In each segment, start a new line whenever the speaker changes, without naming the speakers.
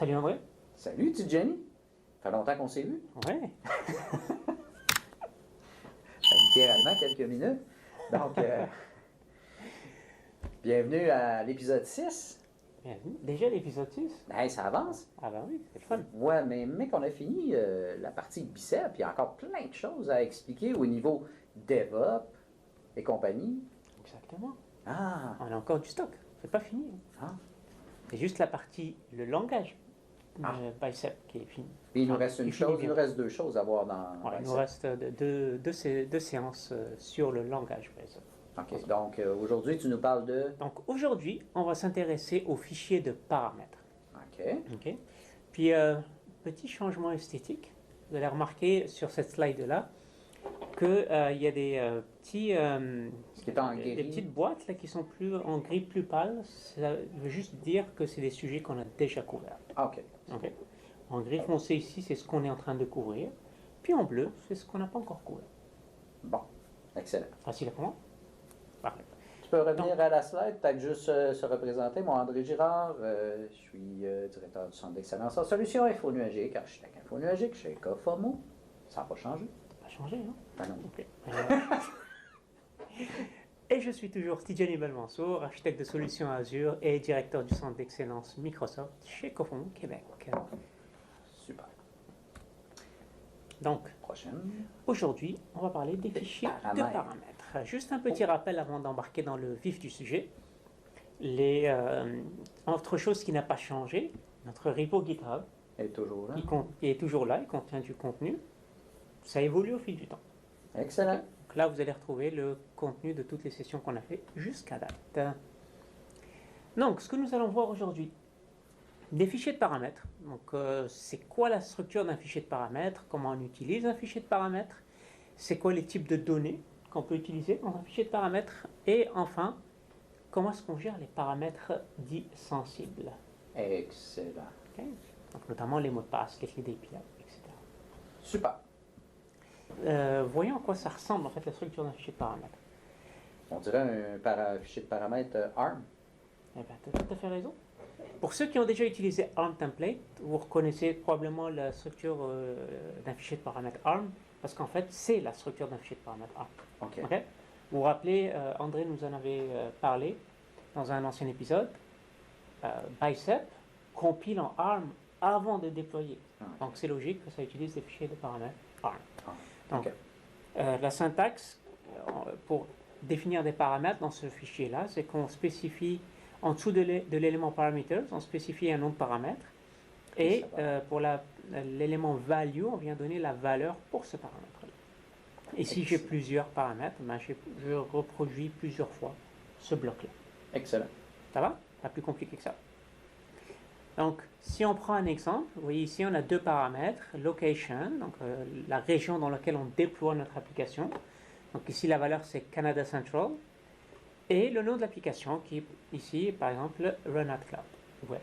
Salut André.
Salut, petite Jenny. Ça fait longtemps qu'on s'est vu.
Ouais.
Littéralement quelques minutes. Donc, bienvenue à l'épisode 6.
Bienvenue. Déjà l'épisode 6?
Hey, ça avance.
Ah ben oui, c'est le fun.
Ouais, mais mec, on a fini la partie bicep, puis il y a encore plein de choses à expliquer au niveau DevOps et compagnie.
Exactement.
Ah,
On a encore du stock. C'est pas fini.
ah.
C'est juste la partie, le langage
Ah.
bicep qui est fini.
Puis il nous
Enfin,
reste
qui
une
finit
chose, il
bien.
nous reste deux choses à voir dans
Ouais, il nous
bicep.
reste deux séances sur le langage bicep.
OK, donc aujourd'hui, tu nous parles de...
Donc aujourd'hui, on va s'intéresser aux fichiers de paramètres.
OK.
Ok. Puis, petit changement esthétique. Vous allez remarquer sur cette slide-là qu'il y a des petits...
Ce qui est en
des
gris.
petites boîtes là, qui sont plus en gris plus pâle, ça veut juste dire que c'est des sujets qu'on a déjà couverts.
Ah, OK.
Ok. En gris foncé ici, c'est ce qu'on est en train de couvrir. Puis en bleu, c'est ce qu'on n'a pas encore couvert.
Bon, excellent.
Facile à comprendre? Parfait.
Tu peux revenir à la slide, peut-être juste se représenter. Moi, André Girard, je suis directeur du Centre d'excellence en solutions infonuagiques, architecte infonuagique chez Coformo. Ça n'a pas changé.
Ça va changer, non?
Ah non.
Ok. Et je suis toujours Tidjani Belmansour, architecte de solutions Azure et directeur du centre d'excellence Microsoft chez Coformo Québec.
Super.
Donc,
Prochaine.
aujourd'hui, on va parler des fichiers de
paramètres.
paramètres. Juste un petit rappel avant d'embarquer dans le vif du sujet. Autre chose qui n'a pas changé, notre repo GitHub,
Elle est toujours là.
qui est toujours là, il contient du contenu. Ça évolue au fil du temps.
Excellent.
Donc là, vous allez retrouver le contenu de toutes les sessions qu'on a fait jusqu'à date. Donc, ce que nous allons voir aujourd'hui, des fichiers de paramètres. Donc, c'est quoi la structure d'un fichier de paramètres? Comment on utilise un fichier de paramètres? C'est quoi les types de données qu'on peut utiliser dans un fichier de paramètres? Et enfin, comment est-ce qu'on gère les paramètres dits sensibles?
Excellent.
Ok. Donc, notamment les mots de passe, les clés d'API, etc.
Super.
Voyons à quoi ça ressemble en fait la structure d'un fichier de paramètres.
On dirait un fichier de paramètres ARM.
Eh bien, tu as tout à fait raison. Pour ceux qui ont déjà utilisé ARM Template, vous reconnaissez probablement la structure d'un fichier de paramètres ARM, parce qu'en fait, c'est la structure d'un fichier de paramètres ARM.
OK.
Ok. Vous vous rappelez, André nous en avait parlé dans un ancien épisode. Bicep compile en ARM avant de déployer.
Ah.
Donc, c'est logique que ça utilise des fichiers de paramètres ARM.
Ah.
Donc,
OK.
la syntaxe pour définir des paramètres dans ce fichier-là, c'est qu'on spécifie en dessous de l'élément parameters, on spécifie un nom de paramètre. Et pour l'élément value, on vient donner la valeur pour ce paramètre-là. Et si j'ai plusieurs paramètres, ben je reproduis plusieurs fois ce bloc-là.
Excellent.
Ça va? Pas plus compliqué que ça. Donc, si on prend un exemple, vous voyez ici, on a deux paramètres, location, donc la région dans laquelle on déploie notre application. Donc ici, la valeur, c'est Canada Central. Et le nom de l'application, qui est ici, par exemple, Run at Cloud Web.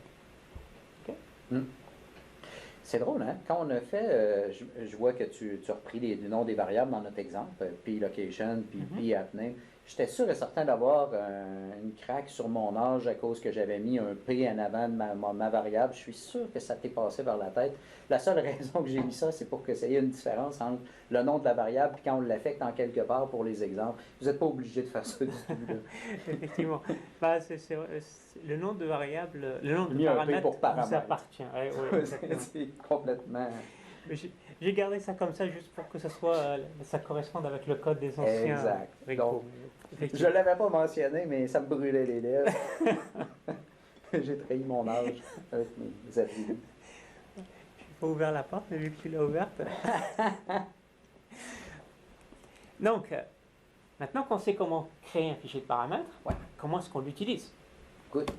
Okay?
C'est drôle, hein? Quand on a fait, je vois que tu as repris les noms des variables dans notre exemple, p-location, puis p-at-name. J'étais sûr et certain d'avoir une craque sur mon âge à cause que j'avais mis un p en avant de ma variable. Je suis sûr que ça t'est passé par la tête. La seule raison que j'ai mis ça, c'est pour que ça ait une différence entre le nom de la variable et quand on l'affecte en quelque part pour les exemples. Vous n'êtes pas obligé de faire ça du tout. Là.
Effectivement. Bah, le nom de variable, le nom de
Mis un P
paramètre
pour paramètre.
vous appartient. Ouais, ouais, exactement.
C'est complètement...
J'ai gardé ça comme ça juste pour que ça corresponde avec le code des anciens.
Exact.
repos.
Donc, je ne l'avais pas mentionné, mais ça me brûlait les lèvres. J'ai trahi mon âge avec mes avis.
Je n'ai pas ouvert la porte, mais vu que tu l'as ouverte. Donc, maintenant qu'on sait comment créer un fichier de paramètres, comment est-ce qu'on l'utilise?
Good.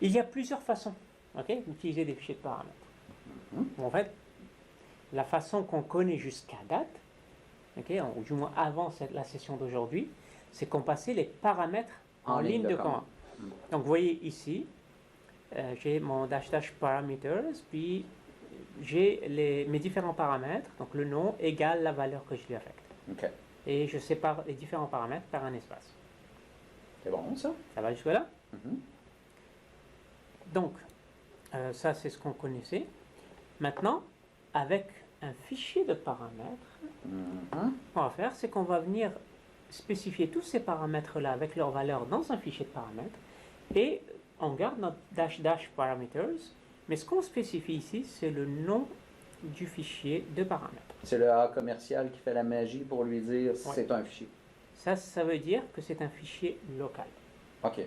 Il y a plusieurs façons d'utiliser des fichiers de paramètres. En fait, la façon qu'on connaît jusqu'à date, ou du moins avant la session d'aujourd'hui, c'est qu'on passait les paramètres en ligne de commande. Donc, vous voyez ici, j'ai mon dash parameters, puis j'ai mes différents paramètres, donc le nom égale la valeur que je lui affecte.
OK.
Et je sépare les différents paramètres par un espace.
C'est bon, ça?
Ça va jusque-là? Donc, Ça, c'est ce qu'on connaissait. Maintenant, avec un fichier de paramètres, ce qu'on va faire, c'est qu'on va venir spécifier tous ces paramètres-là avec leurs valeurs dans un fichier de paramètres et on garde notre dash parameters, mais ce qu'on spécifie ici, c'est le nom du fichier de paramètres.
C'est le A commercial qui fait la magie pour lui dire c'est un fichier.
Ça veut dire que c'est un fichier local.
OK.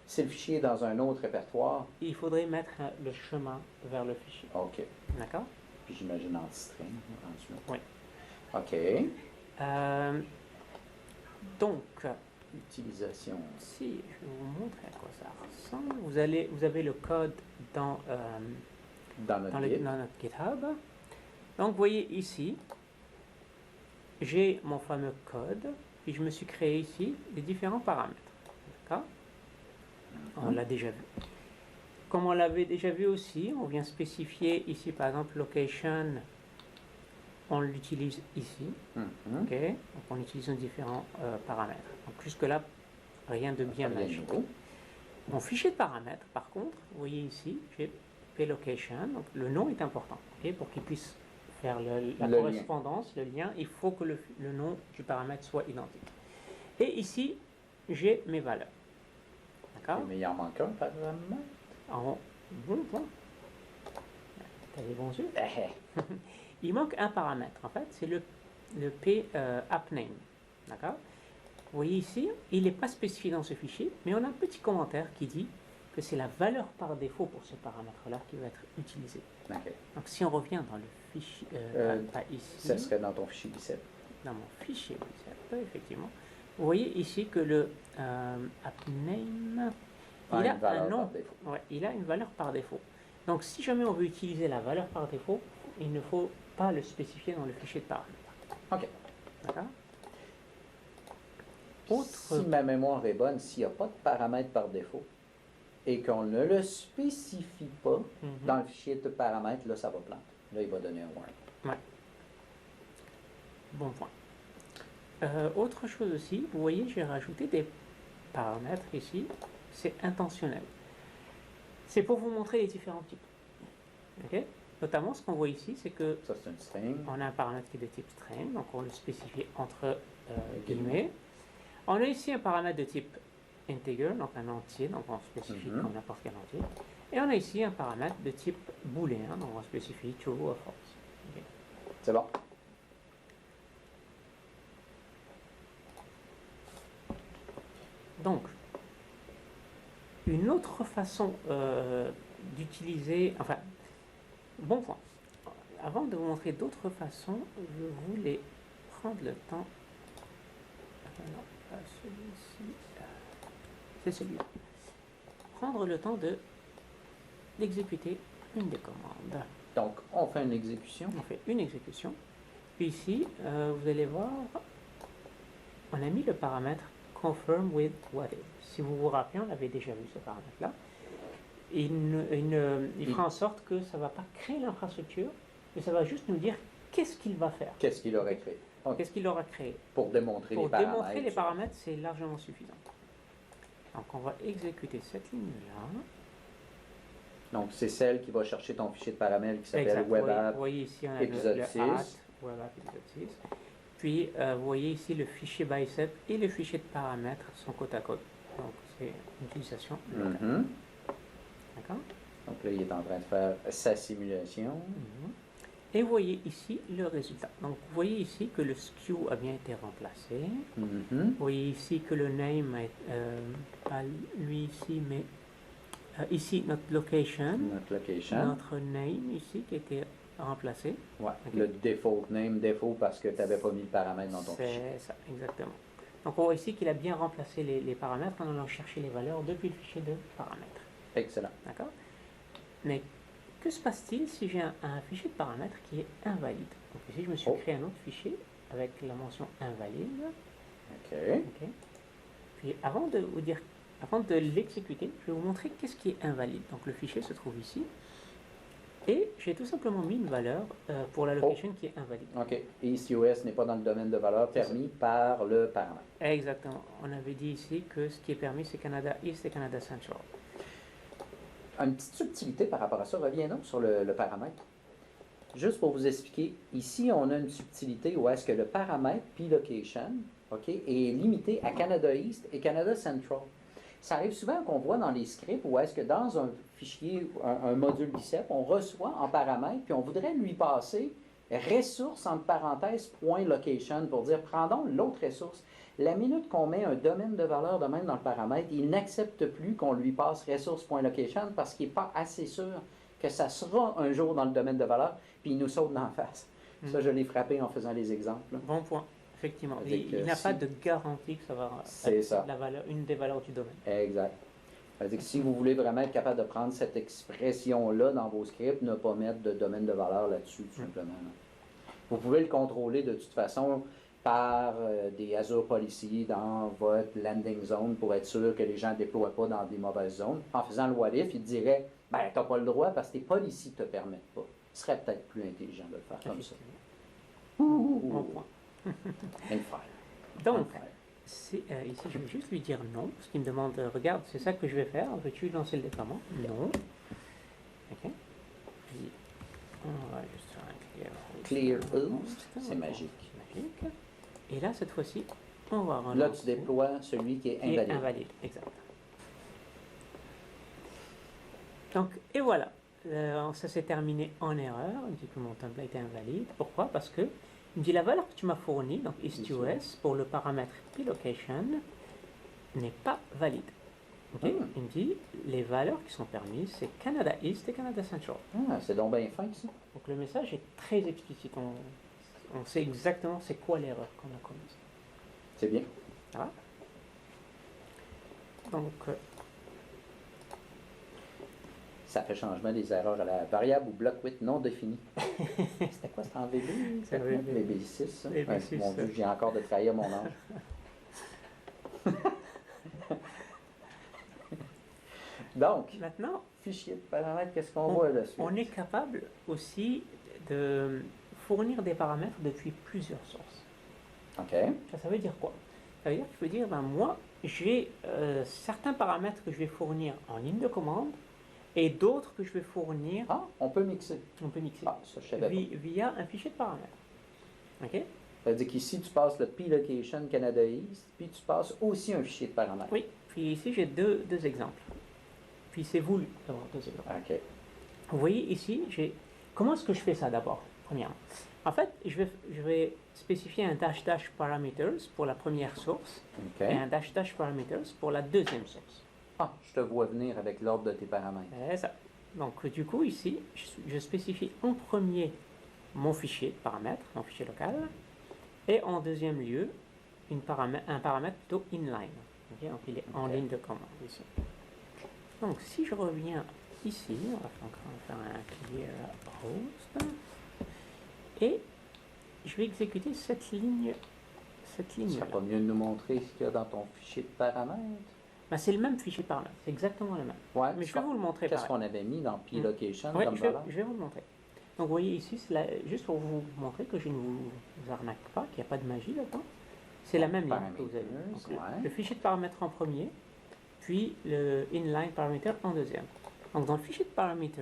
Si le fichier est dans un autre répertoire,
Il faudrait mettre le chemin vers le fichier.
OK.
D'accord?
Puis j'imagine anti-string.
Oui.
OK.
Donc,
Utilisation.
si je vais vous montrer à quoi ça ressemble, vous avez le code dans
Dans
notre GitHub. Donc, vous voyez ici, j'ai mon fameux code, puis je me suis créé ici les différents paramètres. D'accord? On l'a déjà vu. Comme on l'avait déjà vu aussi, on vient spécifier ici, par exemple, location, on l'utilise ici. Ok? Donc, on utilise nos différents paramètres. Donc, jusque-là, rien de bien magique. Mon fichier de paramètres, par contre, vous voyez ici, j'ai plocation, donc le nom est important. Okay? Pour qu'il puisse faire la correspondance, le lien, il faut que le nom du paramètre soit identique. Et ici, j'ai mes valeurs. D'accord?
Mais il en manque un paramètre.
Bon point. T'as des bons yeux? Il manque un paramètre, en fait, c'est le p app name. D'accord? Vous voyez ici, il n'est pas spécifié dans ce fichier, mais on a un petit commentaire qui dit que c'est la valeur par défaut pour ce paramètre-là qui va être utilisé.
Okay.
Donc si on revient dans le fichier, pas ici,
ça serait dans ton fichier bicep.
Dans mon fichier bicep, effectivement. Vous voyez ici que le app name, il a un nom, il a une valeur par défaut. Donc si jamais on veut utiliser la valeur par défaut, il ne faut pas le spécifier dans le fichier de paramètres.
OK.
D'accord?
Si ma mémoire est bonne, s'il n'y a pas de paramètre par défaut et qu'on ne le spécifie pas dans le fichier de paramètres, là, ça va planter. Là, il va donner un warning.
Ouais. Bon point. Autre chose aussi, vous voyez, j'ai rajouté des paramètres ici. C'est intentionnel. C'est pour vous montrer les différents types. OK? Notamment, ce qu'on voit ici, c'est que
ça, c'est une string.
On a un paramètre qui est de type string, donc on le spécifie entre guillemets. On a ici un paramètre de type integer, donc un entier, donc on spécifie comme n'importe quel entier. Et on a ici un paramètre de type booléen, donc on spécifie true ou false. Okay.
C'est bon.
Donc, une autre façon d'utiliser, enfin, bon point. Avant de vous montrer d'autres façons, je voulais prendre le temps. Non, pas celui-ci. C'est celui-là. Prendre le temps d'exécuter une des commandes.
Donc, on fait une exécution.
On fait une exécution. Puis ici, vous allez voir, on a mis le paramètre confirm with what is. Si vous vous rappelez, on avait déjà vu ce paramètre-là. Il fera en sorte que ça ne va pas créer l'infrastructure, mais ça va juste nous dire qu'est-ce qu'il va faire.
Qu'est-ce qu'il aurait créé. Okay.
Qu'est-ce qu'il aura créé.
Pour démontrer les paramètres.
Pour démontrer les paramètres, c'est largement suffisant. Donc, on va exécuter cette ligne-là.
Donc, c'est celle qui va chercher ton fichier de paramètres qui s'appelle WebApp.
Vous voyez ici, on a
épisode
le
6.
WebApp épisode 6. Puis, vous voyez ici le fichier bicep et le fichier de paramètres sont côte à côte. Donc, c'est une utilisation locale. D'accord?
Donc là, il est en train de faire sa simulation.
Et vous voyez ici le résultat. Donc, vous voyez ici que le SKU a bien été remplacé. Vous voyez ici que le name est, pas lui ici, mais ici notre location. Notre name ici qui a été remplacé.
Ouais, okay. Le default name, défaut parce que tu n'avais pas mis le paramètre dans ton fichier.
C'est ça, exactement. Donc, on voit ici qu'il a bien remplacé les paramètres en allant chercher les valeurs depuis le fichier de paramètres.
Excellent.
D'accord? Mais que se passe-t-il si j'ai un fichier de paramètres qui est invalide? Donc ici, je me suis créé un autre fichier avec la mention invalide.
OK.
Puis avant de l'exécuter, je vais vous montrer qu'est-ce qui est invalide. Donc le fichier se trouve ici. Et j'ai tout simplement mis une valeur pour la location qui est invalide.
OK. EastUS n'est pas dans le domaine de valeur permis par le paramètre.
Exactement. On avait dit ici que ce qui est permis, c'est Canada East et Canada Central.
Une petite subtilité par rapport à ça. Reviens donc sur le paramètre. Juste pour vous expliquer, ici, on a une subtilité où est-ce que le paramètre p-location, OK, est limité à Canada East et Canada Central. Ça arrive souvent qu'on voit dans les scripts où est-ce que dans un fichier, un module bicep, on reçoit en paramètre, puis on voudrait lui passer ressource entre parenthèses point location pour dire prendons l'autre ressource. La minute qu'on met un domaine de valeur de même dans le paramètre, il n'accepte plus qu'on lui passe ressource.location parce qu'il n'est pas assez sûr que ça sera un jour dans le domaine de valeur, puis il nous saute d'en face. Ça, je l'ai frappé en faisant les exemples.
Bon point, effectivement. Il n'a
si,
pas de garantie que ça va être la valeur, une des valeurs du domaine.
Exact. C'est-à-dire que si vous voulez vraiment être capable de prendre cette expression-là dans vos scripts, ne pas mettre de domaine de valeur là-dessus, tout simplement. Vous pouvez le contrôler de toute façon par des Azure Policy dans votre landing zone pour être sûr que les gens ne déploient pas dans des mauvaises zones. En faisant le what if, il dirait ben, tu n'as pas le droit parce que tes policies ne te permettent pas. Ce serait peut-être plus intelligent de le faire comme ça.
Bon point. Donc, ici, je vais juste lui dire non, parce qu'il me demande regarde, c'est ça que je vais faire, veux-tu lancer le déploiement? Non. OK. Puis, on va juste faire un
clear host. C'est magique.
Et là, cette fois-ci, on va relancer.
Là, tu déploies celui qui est invalide.
Invalide, exact. Donc, et voilà. Ça s'est terminé en erreur. Il me dit que mon template est invalide. Pourquoi? Parce que il me dit la valeur que tu m'as fournie, donc east-to-west, pour le paramètre p-location, n'est pas valide. Okay? Il me dit les valeurs qui sont permises, c'est Canada East et Canada Central.
Ah, c'est donc bien fin, ça.
Donc le message est très explicite. On sait exactement c'est quoi l'erreur qu'on a commise.
C'est bien.
Ah. Donc,
ça fait changement des erreurs à la variable ou bloc width non défini. C'était quoi, c'était en VB?
C'est
VB6, ça?
VB6,
mon Dieu, j'ai encore de trahir mon âge. Donc, maintenant, fichier de paramètres, qu'est-ce qu'on voit là-dessus?
On est capable aussi de fournir des paramètres depuis plusieurs sources.
OK.
Ça veut dire quoi? Ça veut dire qu'il faut dire, ben, moi, j'ai certains paramètres que je vais fournir en ligne de commande et d'autres que je vais fournir...
Ah, on peut mixer.
On peut mixer.
Ah, ça, je savais pas.
Via un fichier de paramètres. OK?
Ça veut dire qu'ici, tu passes le p-location Canada East, puis tu passes aussi un fichier de paramètres.
Oui. Puis ici, j'ai deux exemples. Puis c'est voulu d'avoir deux exemples.
OK.
Vous voyez ici, comment est-ce que je fais ça d'abord, premièrement? En fait, je vais spécifier un dash parameters pour la première source et un dash parameters pour la deuxième source.
Ah, je te vois venir avec l'ordre de tes paramètres.
C'est ça. Donc, du coup, ici, je spécifie en premier mon fichier de paramètres, mon fichier local, et en deuxième lieu, un paramètre plutôt inline. Okay? Donc, il est en ligne de commande ici. Donc, si je reviens ici, on va faire un clear host, et je vais exécuter cette ligne.
Ce serait pas mieux de nous montrer ce qu'il y a dans ton fichier de paramètres?
Ben, c'est le même fichier de paramètres, c'est exactement le même.
Ouais,
mais je vais vous le montrer.
Qu'est-ce qu'on avait mis dans p-location comme
je
valeur?
vais vous le montrer. Donc, vous voyez ici, juste pour vous montrer que je ne vous arnaque pas, qu'il n'y a pas de magie là-dedans. C'est la même ligne que vous avez. Donc, le fichier de paramètres en premier, puis le inline parameter en deuxième. Donc, dans le fichier de paramètres,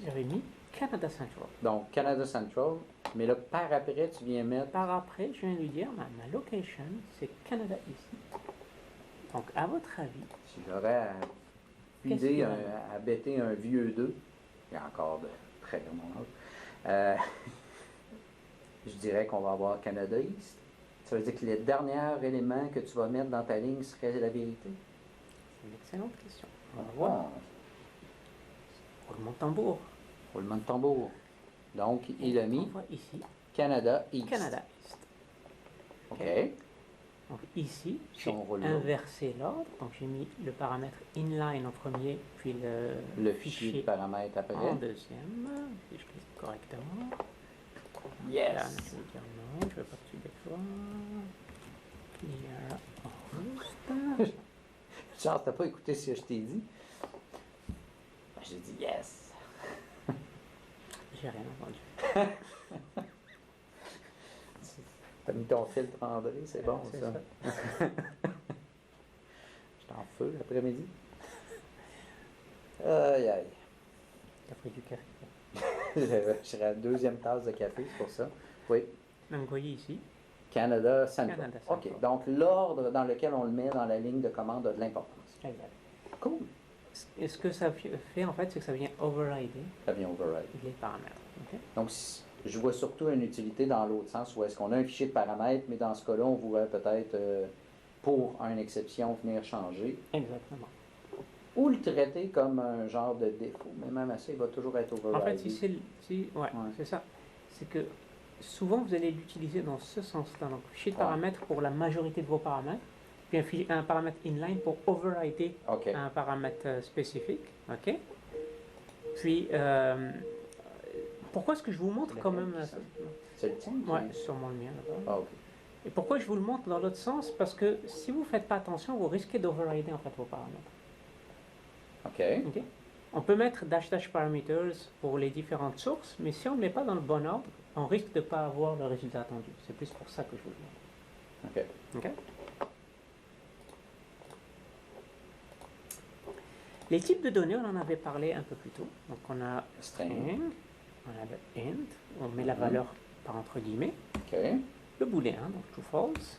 j'avais mis Canada Central.
Donc, Canada Central, mais là, par après, tu viens mettre...
Par après, je viens lui dire, ma location, c'est Canada East. Donc, à votre avis...
Si j'aurais à bêter un vieux 2, il y a encore de très mon âge, je dirais qu'on va avoir Canada East. Ça veut dire que le dernier élément que tu vas mettre dans ta ligne serait la vérité?
C'est une excellente question. On va voir. Roulement de tambour.
Roulement de tambour. Donc, il a mis
ici
Canada East.
Canada East.
OK.
Donc ici, j'ai inversé l'ordre. Donc j'ai mis le paramètre inline en premier, puis
le fichier de paramètres après.
En deuxième. Si je clique correctement.
Yes!
Là, je vais dire non, je ne veux pas que tu déploies. Clear host.
Charles, t'as pas écouté ce que je t'ai dit? J'ai dit yes!
J'ai rien entendu.
T'as mis ton filtre André, c'est bon ça. J'étais en feu l'après-midi. Aïe, aïe.
T'as pris du café.
Je serais à la deuxième tasse de café, c'est pour ça. Oui.
Donc, vous voyez ici,
Canada Central.
Canada Central.
OK. Donc, l'ordre dans lequel on le met dans la ligne de commande a de l'importance.
exact.
Cool.
Et ce que ça fait, en fait, c'est que ça vient overrider
Ça vient override.
les paramètres. ok?
Donc, je vois surtout une utilité dans l'autre sens, où est-ce qu'on a un fichier de paramètres, mais dans ce cas-là, on voudrait peut-être, pour une exception, venir changer.
Exactement.
Ou le traiter comme un genre de défaut. Mais même à ça, il va toujours être overridé.
En fait, c'est ça. C'est que souvent, vous allez l'utiliser dans ce sens-là. Donc, fichier de
Ouais.
paramètres pour la majorité de vos paramètres, puis un paramètre inline pour overrider
OK.
un paramètre spécifique. OK? Puis, pourquoi est-ce que je vous montre quand même...
C'est le tien?
Ouais, sûrement le mien là-bas.
Ah, OK.
Et pourquoi je vous le montre dans l'autre sens? Parce que si vous ne faites pas attention, vous risquez d'overrider en fait vos paramètres.
OK.
Ok. On peut mettre dash parameters pour les différentes sources, mais si on ne met pas dans le bon ordre, on risque de ne pas avoir le résultat attendu. C'est plus pour ça que je vous le montre.
OK.
Ok. Les types de données, on en avait parlé un peu plus tôt. Donc on a
String.
string, on a le int, on met la valeur par entre guillemets,
OK.
le booléen, donc true false.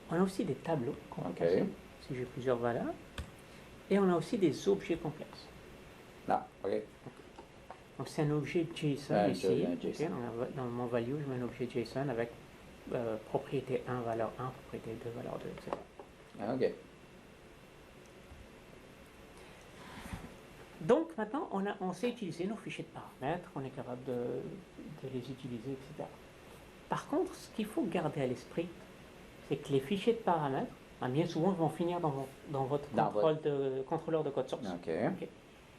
On a aussi des tableaux qu'on peut
OK.
passer, si j'ai plusieurs valeurs. Et on a aussi des objets complexes.
Ah, OK.
Donc c'est un objet JSON
Un
ici.
JSON.
Ok, dans mon value, je mets un objet JSON avec propriété 1, valeur 1, propriété 2, valeur 2, etc.
Ah, OK.
Donc maintenant, on sait utiliser nos fichiers de paramètres, on est capable de les utiliser, etc. Par contre, ce qu'il faut garder à l'esprit, c'est que les fichiers de paramètres, bien souvent, vont finir dans votre contrôleur de code source.
OK.
Ok.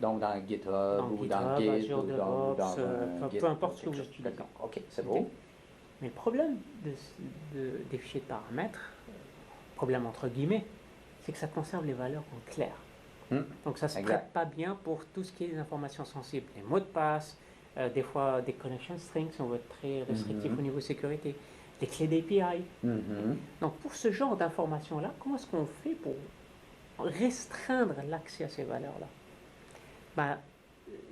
Donc, dans GitHub
Dans
ou
GitHub,
dans Git
Azure
ou
DevOps,
dans un
peu
Git,
importe ce que
quelque
vous
chose.
utilisez.
D'accord. OK, c'est
Ok.
beau.
Mais le problème des fichiers de paramètres, problème entre guillemets, c'est que ça conserve les valeurs en clair. Donc ça ne se
Exact.
prête pas bien pour tout ce qui est des informations sensibles. Les mots de passe, des fois des connection strings, si on veut être très restrictif au niveau sécurité, les clés d'API. Donc pour ce genre d'informations-là, comment est-ce qu'on fait pour restreindre l'accès à ces valeurs-là? Ben,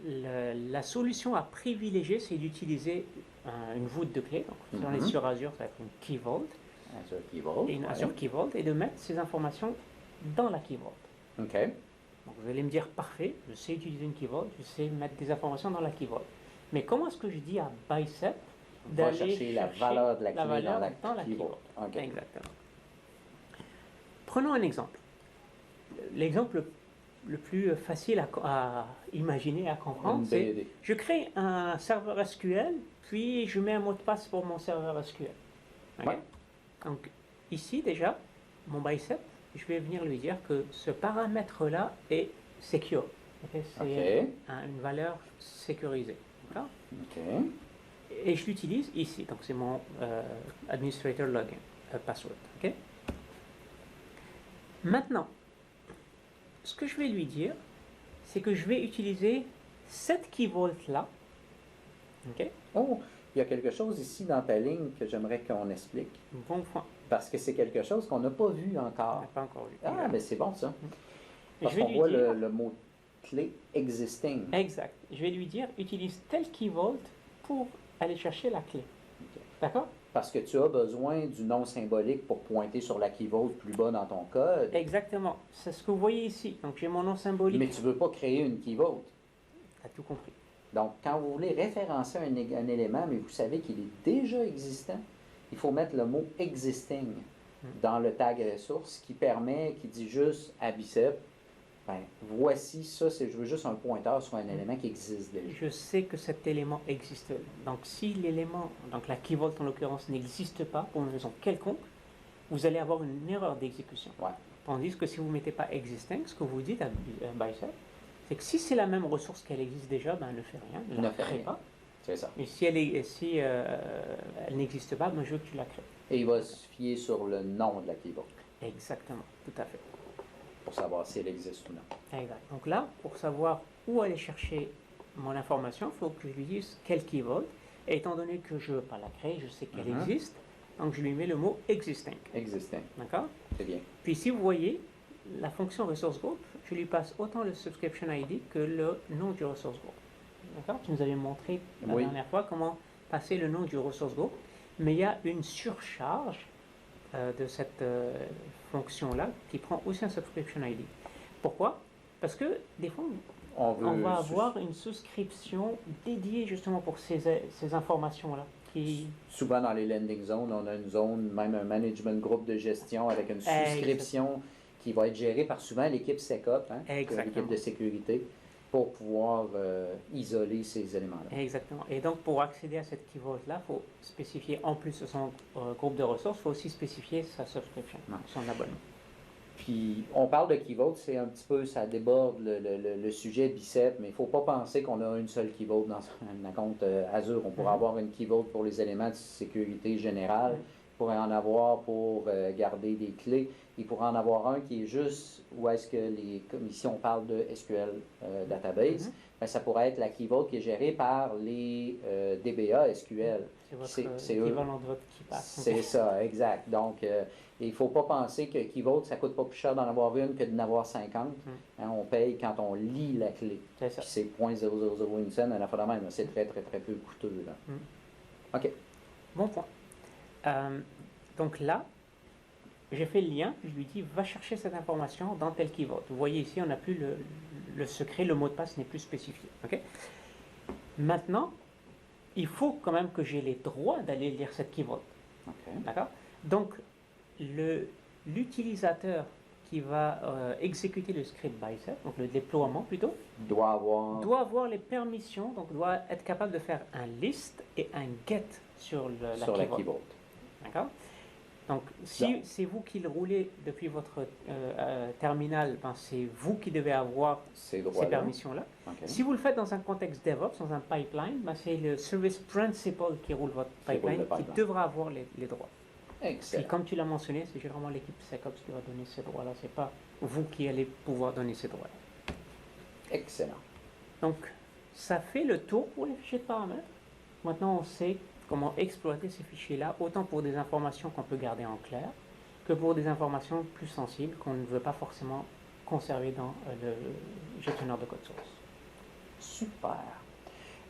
la solution à privilégier, c'est d'utiliser une voûte de clé. Donc, si on est sur Azure, ça va être une key vault.
Azure Key Vault.
Et une Azure Key Vault, et de mettre ces informations dans la key vault.
OK.
Donc, vous allez me dire, parfait, je sais utiliser une key vault, je sais mettre des informations dans la key vault. Mais comment est-ce que je dis à Bicep
Va
d'aller
chercher la valeur de la clé
valeur
dans la
key
Key Vault.
vault?
OK.
Exactement. Prenons un exemple. L'exemple le plus facile à imaginer, à comprendre,
Une
c'est
BD.
je crée un serveur SQL, puis je mets un mot de passe pour mon serveur SQL. Ok?
Ouais.
Donc ici déjà, mon bicep, je vais venir lui dire que ce paramètre-là est secure. Ok? C'est
OK.
une valeur sécurisée. D'accord?
OK.
Et je l'utilise ici. Donc c'est mon administrator login, password. Ok? Maintenant, ce que je vais lui dire, c'est que je vais utiliser cette key vault là. Ok?
Oh, il y a quelque chose ici dans ta ligne que j'aimerais qu'on explique.
Bon point.
Parce que c'est quelque chose qu'on n'a pas vu
On
encore.
n'a pas encore vu.
Ah, mais c'est bon ça. Parce
Je vais
qu'on
lui
voit
dire-
le mot clé existing.
Exact. Je vais lui dire utilise tel key vault pour aller chercher la clé.
Ok.
D'accord?
Parce que tu as besoin du nom symbolique pour pointer sur la key vault plus bas dans ton code.
Exactement. C'est ce que vous voyez ici. Donc j'ai mon nom symbolique.
Mais tu ne veux pas créer une key vault.
Tu as tout compris.
Donc, quand vous voulez référencer un élément, mais vous savez qu'il est déjà existant, il faut mettre le mot existing dans le tag ressource qui dit juste à Bicep, ben, voici ça, je veux juste un pointeur sur un élément qui existe déjà.
Je sais que cet élément existe. Donc si l'élément, donc la key vault en l'occurrence, n'existe pas pour une raison quelconque, vous allez avoir une erreur d'exécution.
Ouais.
Tandis que si vous ne mettez pas existing, ce que vous dites à Bicep, c'est que si c'est la même ressource qu'elle existe déjà, ben, elle ne fait rien, ne la
fait
crée
rien.
pas.
C'est ça.
Et si elle n'existe pas, ben, je veux que tu la crées.
Et il va se fier sur le nom de la key vault
Exactement, tout à fait.
pour savoir si elle existe ou non.
Exact. Donc là, pour savoir où aller chercher mon information, il faut que je lui dise quelle key vault. Et étant donné que je ne veux pas la créer, je sais qu'elle existe, donc je lui mets le mot existing.
Existing,
D'accord?
c'est bien.
Puis si vous voyez, la fonction resource group, je lui passe autant le subscription ID que le nom du resource group. D'accord? Tu nous avais montré la dernière fois comment passer le nom du resource group, mais il y a une surcharge de cette fonction-là qui prend aussi un subscription ID. Pourquoi? Parce que des fois, on va avoir une souscription dédiée justement pour ces informations-là.
Souvent dans les landing zones, on a une zone, même un management group de gestion avec une souscription qui va être gérée par souvent l'équipe SecOps, l'équipe de sécurité, pour pouvoir isoler ces éléments-là.
Exactement. Et donc, pour accéder à cette key vault-là, il faut spécifier, en plus de son groupe de ressources, il faut aussi spécifier sa subscription, son abonnement.
Puis, on parle de key vault, c'est un petit peu, ça déborde le sujet Bicep, mais il ne faut pas penser qu'on a une seule key vault dans un compte Azure. On pourrait avoir une key vault pour les éléments de sécurité générale, il pourrait en avoir pour garder des clés, il pourrait en avoir un qui est juste où est-ce que comme ici on parle de SQL Database, ben, ça pourrait être la key vault qui est gérée par les DBA SQL.
C'est équivalent de votre KeyPass.
C'est ça, exact. Donc, il ne faut pas penser que key vault, ça ne coûte pas plus cher d'en avoir une que d'en avoir 50. Hein, on paye quand on lit la clé.
C'est ça.
Puis c'est 0.0001 cent, à la fois de même. C'est très, très, très peu coûteux. Là. OK.
Bon point. Donc là, j'ai fait le lien, je lui dis, va chercher cette information dans tel key vault. Vous voyez ici, on n'a plus le secret, le mot de passe n'est plus spécifié. Okay? Maintenant, il faut quand même que j'ai les droits d'aller lire cette key vault.
Okay.
D'accord? Donc, l'utilisateur qui va exécuter le script bicep, donc le déploiement plutôt,
doit avoir
les permissions, donc doit être capable de faire un list et un get sur la key vault. D'accord? Donc, si c'est vous qui le roulez depuis votre terminal, ben, c'est vous qui devez avoir ces permissions-là. Okay. Si vous le faites dans un contexte DevOps, dans un pipeline, ben, c'est le service principal qui roule votre pipeline qui devra avoir les droits.
Excellent.
Et comme tu l'as mentionné, c'est généralement l'équipe SecOps qui va donner ces droits-là. Ce n'est pas vous qui allez pouvoir donner ces droits-là.
Excellent.
Donc, ça fait le tour pour les fichiers de paramètres. Maintenant, on sait comment exploiter ces fichiers-là, autant pour des informations qu'on peut garder en clair, que pour des informations plus sensibles qu'on ne veut pas forcément conserver dans le gestionnaire de code source.
Super.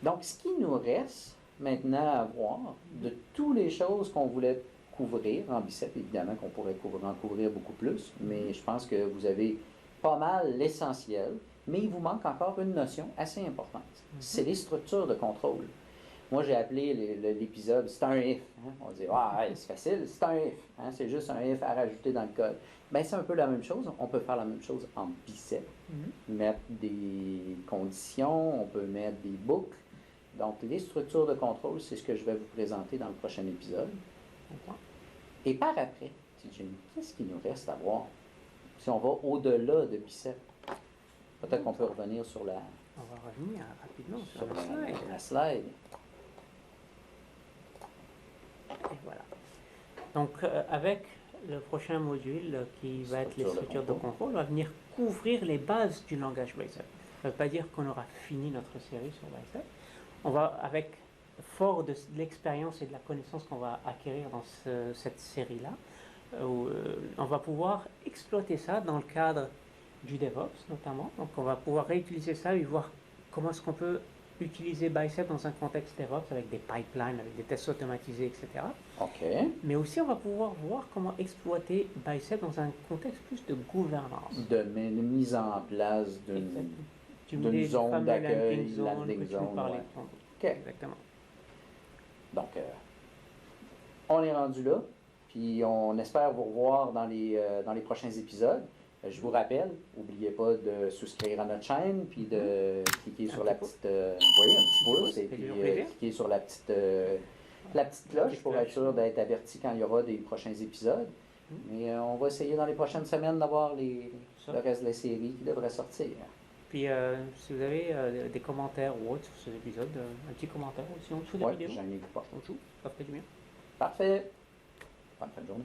Donc, ce qui nous reste maintenant à voir, de toutes les choses qu'on voulait couvrir en Bicep, évidemment qu'on pourrait en couvrir beaucoup plus, mais je pense que vous avez pas mal l'essentiel, mais il vous manque encore une notion assez importante. C'est les structures de contrôle. Moi, j'ai appelé l'épisode « C'est un if hein? ». On dit « Ah, c'est facile, c'est un if hein? C'est juste un if à rajouter dans le code. » Bien, c'est un peu la même chose. On peut faire la même chose en Bicep. Mettre des conditions, on peut mettre des boucles. Donc, les structures de contrôle, c'est ce que je vais vous présenter dans le prochain épisode. Et par après, Jenny, qu'est-ce qu'il nous reste à voir? Si on va au-delà de Bicep, peut-être qu'on peut revenir sur la...
On va revenir rapidement sur
la slide.
Et voilà. Donc, avec le prochain module qui va être les structures de contrôle, on va venir couvrir les bases du langage Bicep. Ça ne veut pas dire qu'on aura fini notre série sur Bicep. On va, avec fort de l'expérience et de la connaissance qu'on va acquérir dans cette série-là, on va pouvoir exploiter ça dans le cadre du DevOps notamment. Donc, on va pouvoir réutiliser ça et voir comment est-ce qu'on peut utiliser Bicep dans un contexte DevOps avec des pipelines, avec des tests automatisés, etc.
OK.
Mais aussi, on va pouvoir voir comment exploiter Bicep dans un contexte plus de gouvernance.
De mise en place d'une zone d'accueil, landing zone.
OK. Exactement.
Donc, on est rendu là, puis on espère vous revoir dans les prochains épisodes. Je vous rappelle, n'oubliez pas de souscrire à notre chaîne, puis de cliquer sur la petite, vous voyez, un petit pouce, et puis cliquer sur la petite cloche pour être sûr d'être averti quand il y aura des prochains épisodes. Mais on va essayer dans les prochaines semaines d'avoir le reste de la série qui devrait sortir.
Puis, si vous avez des commentaires ou autres sur cet épisode, un petit commentaire aussi en dessous de la vidéo.
J'en ai pas.
En dessous, ça ferait du bien.
Parfait. Bonne fin de journée.